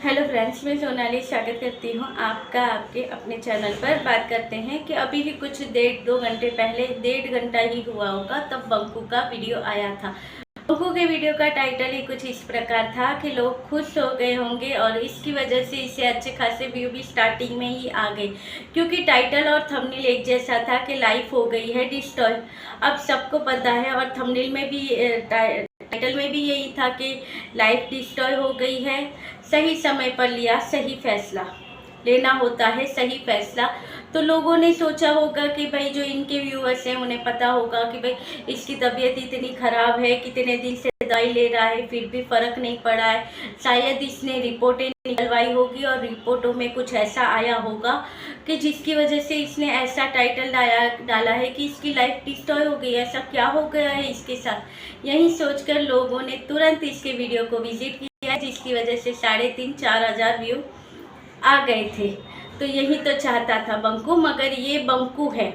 Hello friends, मैं सोनाली स्वागत करती हूँ आपका आपके अपने चैनल पर। बात करते हैं कि अभी भी कुछ 1.5-2 घंटे पहले, 1.5 घंटा ही हुआ होगा तब बंकू का वीडियो आया था। बंकू के वीडियो का टाइटल ही कुछ इस प्रकार था कि लोग खुश हो गए होंगे और इसकी वजह से इसे अच्छे खासे व्यू भी स्टार्टिंग में ही आ गए, क्योंकि टाइटल और थंबनेल एक जैसा था कि लाइफ हो गई है डिस्ट्रॉय। अब सबको पता है और थंबनेल में भी टाइटल में भी यही था कि लाइफ डिस्ट्रॉय हो गई है। सही समय पर लिया सही फैसला, लेना होता है सही फैसला। तो लोगों ने सोचा होगा कि भाई जो इनके व्यूअर्स हैं उन्हें पता होगा कि भाई इसकी तबीयत इतनी ख़राब है, कितने दिन से दवाई ले रहा है फिर भी फ़र्क नहीं पड़ा है। शायद इसने रिपोर्टें निकलवाई होगी और रिपोर्टों में कुछ ऐसा आया होगा कि जिसकी वजह से इसने ऐसा टाइटल डाला है कि इसकी लाइफ डिस्ट्रॉय हो गई। ऐसा क्या हो गया है इसके साथ, यही सोचकर लोगों ने तुरंत इसके वीडियो को विजिट किया, जिसकी वजह से 3,500-4 हज़ार व्यू आ गए थे। तो यही तो चाहता था बंकू, मगर ये बंकू है,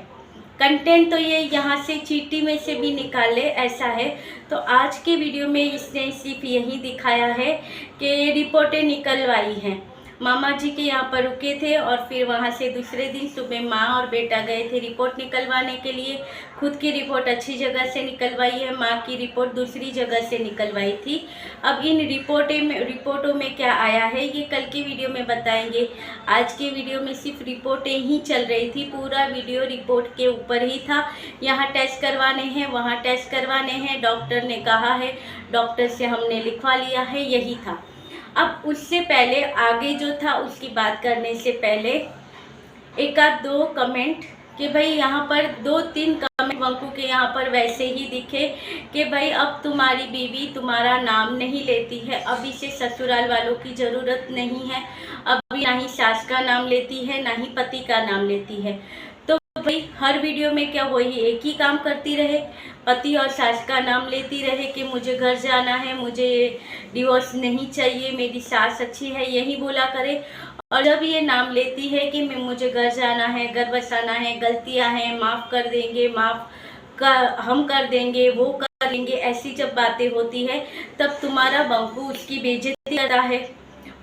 कंटेंट तो ये यहाँ से चींटी में से भी निकाले ऐसा है। तो आज के वीडियो में इसने सिर्फ यही दिखाया है कि रिपोर्टें निकलवाई हैं। मामा जी के यहाँ पर रुके थे और फिर वहाँ से दूसरे दिन सुबह माँ और बेटा गए थे रिपोर्ट निकलवाने के लिए। खुद की रिपोर्ट अच्छी जगह से निकलवाई है, माँ की रिपोर्ट दूसरी जगह से निकलवाई थी। अब इन रिपोर्टों में क्या आया है ये कल की वीडियो में बताएंगे। आज के वीडियो में सिर्फ रिपोर्टें ही चल रही थी, पूरा वीडियो रिपोर्ट के ऊपर ही था। यहाँ टेस्ट करवाने हैं, वहाँ टेस्ट करवाने हैं, डॉक्टर ने कहा है, डॉक्टर से हमने लिखवा लिया है, यही था। अब उससे पहले आगे जो था उसकी बात करने से पहले एक आध दो कमेंट कि भाई यहाँ पर 2-3 कमेंट बंकू के यहाँ पर वैसे ही दिखे कि भाई अब तुम्हारी बीवी तुम्हारा नाम नहीं लेती है, अब इसे ससुराल वालों की ज़रूरत नहीं है, अभी ना ही सास का नाम लेती है ना ही पति का नाम लेती है। तो भाई हर वीडियो में क्या वही एक ही काम करती रहे, पति और सास का नाम लेती रहे कि मुझे घर जाना है, मुझे डिवोर्स नहीं चाहिए, मेरी सास अच्छी है, यही बोला करे। और जब ये नाम लेती है कि मैं मुझे घर जाना है, घर बसाना है, गलतियां हैं, माफ़ कर देंगे, हम कर देंगे, वो कर लेंगे, ऐसी जब बातें होती है तब तुम्हारा बंकू उसकी बेइज्जती करता है।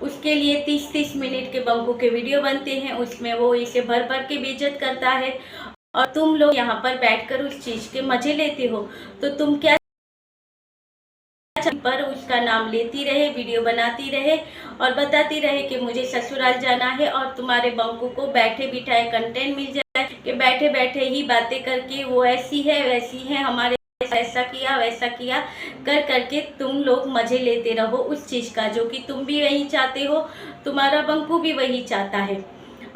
उसके लिए 30-30 मिनट के बंकू के वीडियो बनते हैं, उसमें वो इसे भर भर के बेइज्जत करता है और तुम लोग यहाँ पर बैठकर उस चीज़ के मज़े लेते हो। तो तुम क्या पर उसका नाम लेती रहे, वीडियो बनाती रहे और बताती रहे कि मुझे ससुराल जाना है, और तुम्हारे बंकू को बैठे बिठाए कंटेंट मिल जाए कि बैठे बैठे ही बातें करके वो ऐसी है वैसी है, हमारे ऐसा किया वैसा किया कर करके तुम लोग मज़े लेते रहो उस चीज़ का, जो कि तुम भी वही चाहते हो, तुम्हारा बंकू भी वही चाहता है।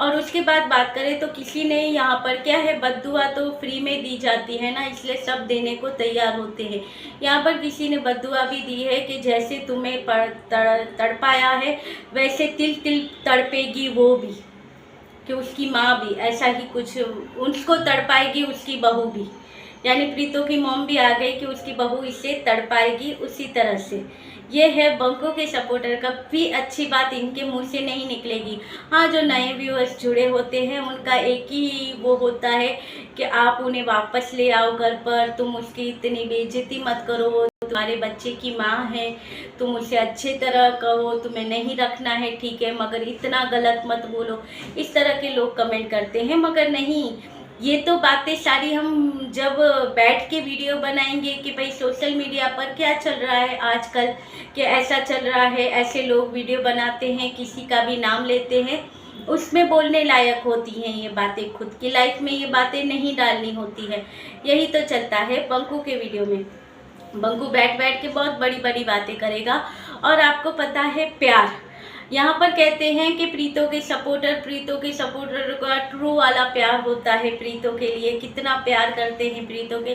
और उसके बाद बात करें तो किसी ने यहाँ पर क्या है, बद्दुआ तो फ्री में दी जाती है ना, इसलिए सब देने को तैयार होते हैं। यहाँ पर किसी ने बद्दुआ भी दी है कि जैसे तुम्हें तड़पाया है वैसे तिल तिल तड़पेगी वो भी, कि उसकी माँ भी ऐसा ही कुछ उसको तड़पाएगी, उसकी बहू भी, यानी प्रीतो की मॉम भी आ गई कि उसकी बहू इसे तड़पाएगी उसी तरह से। ये है बंकू के सपोर्टर का भी अच्छी बात इनके मुंह से नहीं निकलेगी। हाँ, जो नए व्यूअर्स जुड़े होते हैं उनका एक ही वो होता है कि आप उन्हें वापस ले आओ घर पर, तुम उसकी इतनी बेइज्जती मत करो, वो तुम्हारे बच्चे की माँ है, तुम उसे अच्छे तरह कहो, तुम्हें नहीं रखना है ठीक है, मगर इतना गलत मत बोलो। इस तरह के लोग कमेंट करते हैं, मगर नहीं, ये तो बातें सारी हम जब बैठ के वीडियो बनाएंगे कि भाई सोशल मीडिया पर क्या चल रहा है आजकल, कि ऐसा चल रहा है, ऐसे लोग वीडियो बनाते हैं, किसी का भी नाम लेते हैं, उसमें बोलने लायक होती हैं ये बातें, खुद की लाइफ में ये बातें नहीं डालनी होती है। यही तो चलता है बंकू के वीडियो में। बंकू बैठ बैठ के बहुत बड़ी बड़ी बातें करेगा। और आपको पता है प्यार, यहाँ पर कहते हैं कि प्रीतो के सपोर्टर का ट्रू वाला प्यार होता है, प्रीतो के लिए कितना प्यार करते हैं, प्रीतो के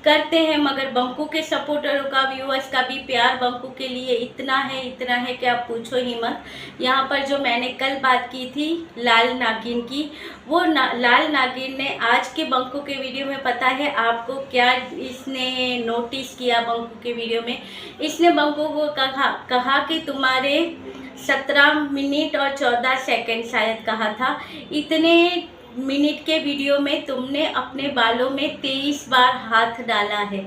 करते हैं, मगर बंकू के सपोर्टरों का, व्यूअर्स का भी प्यार बंकू के लिए इतना है कि आप पूछो ही मत। यहाँ पर जो मैंने कल बात की थी लाल नागिन की, वो लाल नागिन ने आज के बंकू के वीडियो में, पता है आपको क्या इसने नोटिस किया बंकू के वीडियो में? इसने बंकू को कहा कि तुम्हारे 17 मिनट और 14 सेकंड शायद कहा था, इतने मिनट के वीडियो में तुमने अपने बालों में 23 बार हाथ डाला है,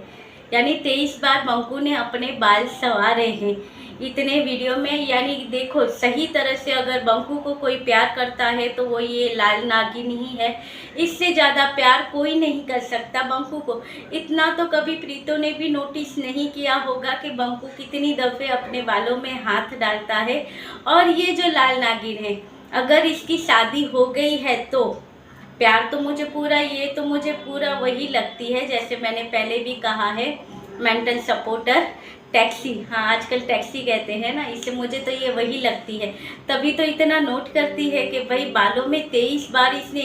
यानी 23 बार बंकू ने अपने बाल संवारे हैं। इतने वीडियो में। यानी देखो, सही तरह से अगर बंकू को कोई प्यार करता है तो वो ये लाल नागिन ही है। इससे ज़्यादा प्यार कोई नहीं कर सकता बंकू को। इतना तो कभी प्रीतो ने भी नोटिस नहीं किया होगा कि बंकू कितनी दफ़े अपने बालों में हाथ डालता है। और ये जो लाल नागिन है, अगर इसकी शादी हो गई है तो प्यार तो मुझे पूरा, ये तो मुझे पूरा वही लगती है जैसे मैंने पहले भी कहा है, मेंटल सपोर्टर, टैक्सी। हाँ, आजकल टैक्सी कहते हैं ना, इससे मुझे तो ये वही लगती है। तभी तो इतना नोट करती है कि भाई बालों में 23 बार इसने,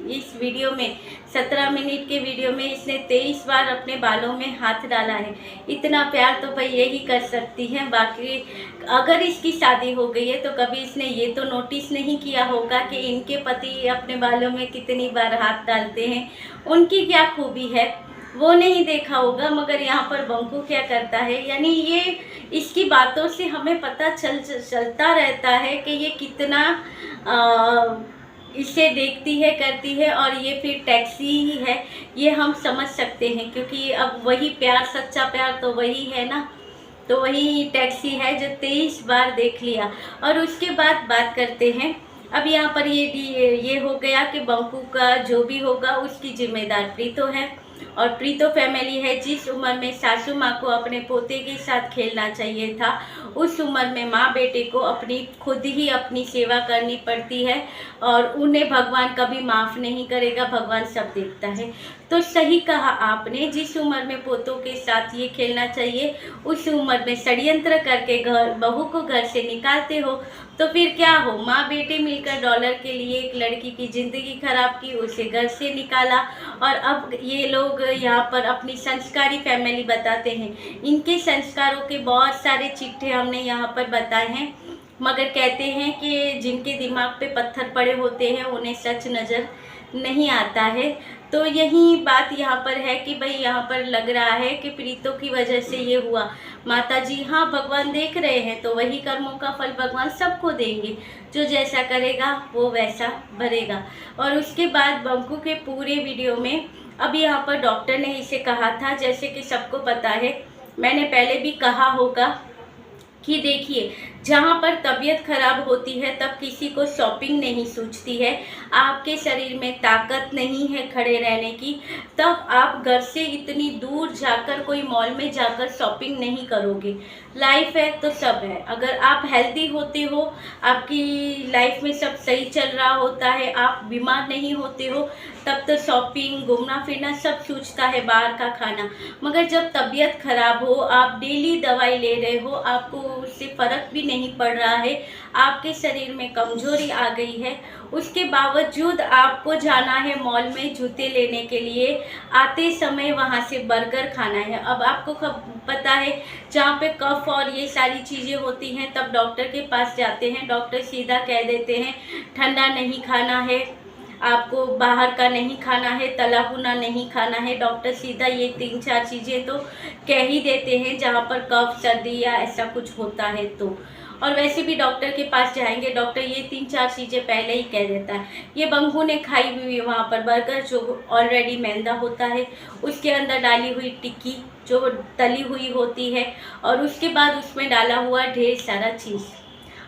इस वीडियो में 17 मिनट के वीडियो में इसने 23 बार अपने बालों में हाथ डाला है। इतना प्यार तो भाई यही कर सकती है। बाकी अगर इसकी शादी हो गई है तो कभी इसने ये तो नोटिस नहीं किया होगा कि इनके पति अपने बालों में कितनी बार हाथ डालते हैं, उनकी क्या खूबी है, वो नहीं देखा होगा। मगर यहाँ पर बंकू क्या करता है, यानी ये इसकी बातों से हमें पता चलता रहता है कि ये कितना इसे देखती है, करती है। और ये फिर टैक्सी ही है, ये हम समझ सकते हैं, क्योंकि अब वही प्यार, सच्चा प्यार तो वही है ना। तो वही टैक्सी है जो 23 बार देख लिया। और उसके बाद बात करते हैं, अब यहाँ पर ये हो गया कि बंकू का जो भी होगा उसकी जिम्मेदार प्रीतो है। और प्रीतो फैमिली है। जिस उम्र में सासू माँ को अपने पोते के साथ खेलना चाहिए था, उस उम्र में माँ बेटे को अपनी खुद ही अपनी सेवा करनी पड़ती है। और उन्हें भगवान कभी माफ़ नहीं करेगा, भगवान सब देखता है। तो सही कहा आपने, जिस उम्र में पोतों के साथ ये खेलना चाहिए, उस उम्र में षड्यंत्र करके बहू को घर से निकालते हो। तो फिर क्या हो, माँ बेटे मिलकर डॉलर के लिए एक लड़की की ज़िंदगी खराब की, उसे घर से निकाला। और अब ये लोग यहाँ पर अपनी संस्कारी फैमिली बताते हैं। इनके संस्कारों के बहुत सारे चिट्ठे हमने यहाँ पर बताए हैं, मगर कहते हैं कि जिनके दिमाग पे पत्थर पड़े होते हैं उन्हें सच नज़र नहीं आता है। तो यही बात यहाँ पर है कि भाई यहाँ पर लग रहा है कि प्रीतो की वजह से ये हुआ। माता जी, हाँ, भगवान देख रहे हैं, तो वही कर्मों का फल भगवान सबको देंगे। जो जैसा करेगा वो वैसा भरेगा। और उसके बाद बंकू के पूरे वीडियो में, अब यहाँ पर डॉक्टर ने इसे कहा था, जैसे कि सबको पता है, मैंने पहले भी कहा होगा कि देखिए, जहाँ पर तबीयत खराब होती है तब किसी को शॉपिंग नहीं सूझती है। आपके शरीर में ताकत नहीं है खड़े रहने की, तब आप घर से इतनी दूर जाकर, कोई मॉल में जाकर शॉपिंग नहीं करोगे। लाइफ है तो सब है। अगर आप हेल्दी होते हो, आपकी लाइफ में सब सही चल रहा होता है, आप बीमार नहीं होते हो, तब तो शॉपिंग, घूमना फिरना सब सूझता है, बाहर का खाना। मगर जब तबीयत खराब हो, आप डेली दवाई ले रहे हो, आपको उससे फ़र्क भी नहीं पड़ रहा है, आपके शरीर में कमजोरी आ गई है, उसके बावजूद आपको जाना है मॉल में जूते लेने के लिए, आते समय वहाँ से बर्गर खाना है। अब आपको पता है, जहाँ पे कफ और ये सारी चीज़ें होती हैं, तब डॉक्टर के पास जाते हैं, डॉक्टर सीधा कह देते हैं ठंडा नहीं खाना है, आपको बाहर का नहीं खाना है, तला भुना नहीं खाना है। डॉक्टर सीधा ये 3-4 चीज़ें तो कह ही देते हैं जहाँ पर कफ, सर्दी या ऐसा कुछ होता है तो। और वैसे भी डॉक्टर के पास जाएंगे, डॉक्टर ये 3-4 चीज़ें पहले ही कह देता है। ये बंकू ने खाई हुई वहाँ पर बर्गर, जो ऑलरेडी मैदा होता है, उसके अंदर डाली हुई टिक्की जो तली हुई होती है, और उसके बाद उसमें डाला हुआ ढेर सारा चीज़।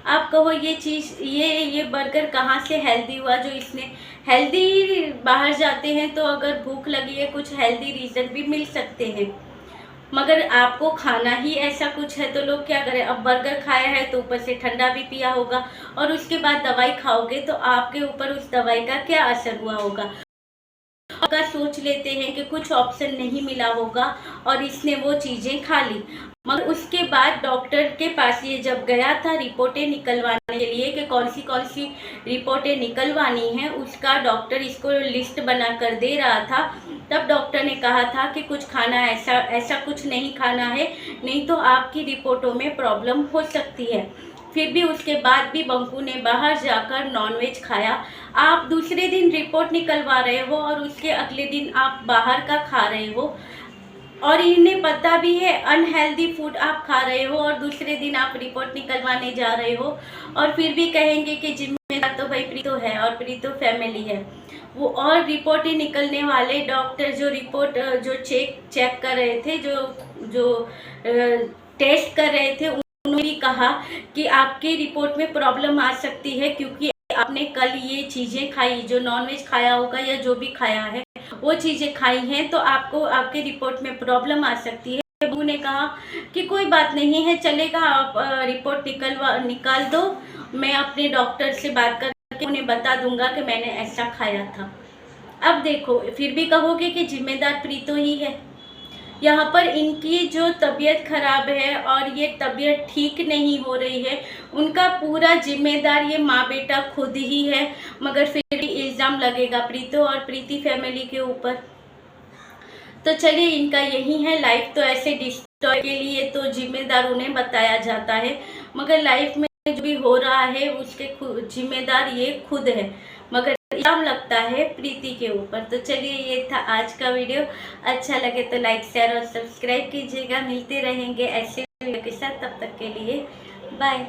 आप कहो ये चीज़, ये बर्गर कहाँ से हेल्दी हुआ? जो इसने हेल्दी, बाहर जाते हैं तो अगर भूख लगी है, कुछ हेल्दी रीज़न भी मिल सकते हैं, मगर आपको खाना ही ऐसा कुछ है तो लोग क्या करें। अब बर्गर खाया है तो ऊपर से ठंडा भी पिया होगा, और उसके बाद दवाई खाओगे तो आपके ऊपर उस दवाई का क्या असर हुआ होगा। अगर सोच लेते हैं कि कुछ ऑप्शन नहीं मिला होगा और इसने वो चीज़ें खा ली। मगर उसके बाद डॉक्टर के पास ये जब गया था रिपोर्टें निकलवाने के लिए कि कौन सी रिपोर्टें निकलवानी हैं, उसका डॉक्टर इसको लिस्ट बना कर दे रहा था, तब डॉक्टर ने कहा था कि कुछ खाना ऐसा कुछ नहीं खाना है, नहीं तो आपकी रिपोर्टों में प्रॉब्लम हो सकती है। फिर भी उसके बाद भी बंकू ने बाहर जाकर नॉनवेज खाया। आप दूसरे दिन रिपोर्ट निकलवा रहे हो और उसके अगले दिन आप बाहर का खा रहे हो, और इन्हें पता भी है अनहेल्दी फूड आप खा रहे हो, और दूसरे दिन आप रिपोर्ट निकलवाने जा रहे हो, और फिर भी कहेंगे कि जिम्मेदार तो भाई प्रीतो है और प्रीतो फैमिली है वो। और रिपोर्टें निकलने वाले डॉक्टर जो रिपोर्ट जो चेक कर रहे थे, जो टेस्ट कर रहे थे, उन्होंने भी कहा कि आपके रिपोर्ट में प्रॉब्लम आ सकती है, क्योंकि आपने कल ये चीज़ें खाई, जो नॉनवेज खाया होगा या जो भी खाया है वो चीज़ें खाई हैं, तो आपको आपके रिपोर्ट में प्रॉब्लम आ सकती है। बहू ने कहा कि कोई बात नहीं है, चलेगा, आप रिपोर्ट निकाल दो, मैं अपने डॉक्टर से बात करके उन्हें बता दूंगा कि मैंने ऐसा खाया था। अब देखो, फिर भी कहोगे कि जिम्मेदार प्रीतो ही है। यहाँ पर इनकी जो तबीयत खराब है और ये तबीयत ठीक नहीं हो रही है, उनका पूरा जिम्मेदार ये माँ बेटा खुद ही है, मगर फिर भी इल्ज़ाम लगेगा प्रीतो और प्रीति फैमिली के ऊपर। तो चलिए, इनका यही है, लाइफ तो ऐसे डिस्ट्रॉय के लिए तो जिम्मेदार उन्हें बताया जाता है, मगर लाइफ में जो भी हो रहा है उसके जिम्मेदार ये खुद है, मगर इल्ज़ाम लगता है प्रीति के ऊपर। तो चलिए, ये था आज का वीडियो। अच्छा लगे तो लाइक, शेयर और सब्सक्राइब कीजिएगा। मिलते रहेंगे ऐसे वीडियो के साथ, तब तक के लिए बाय।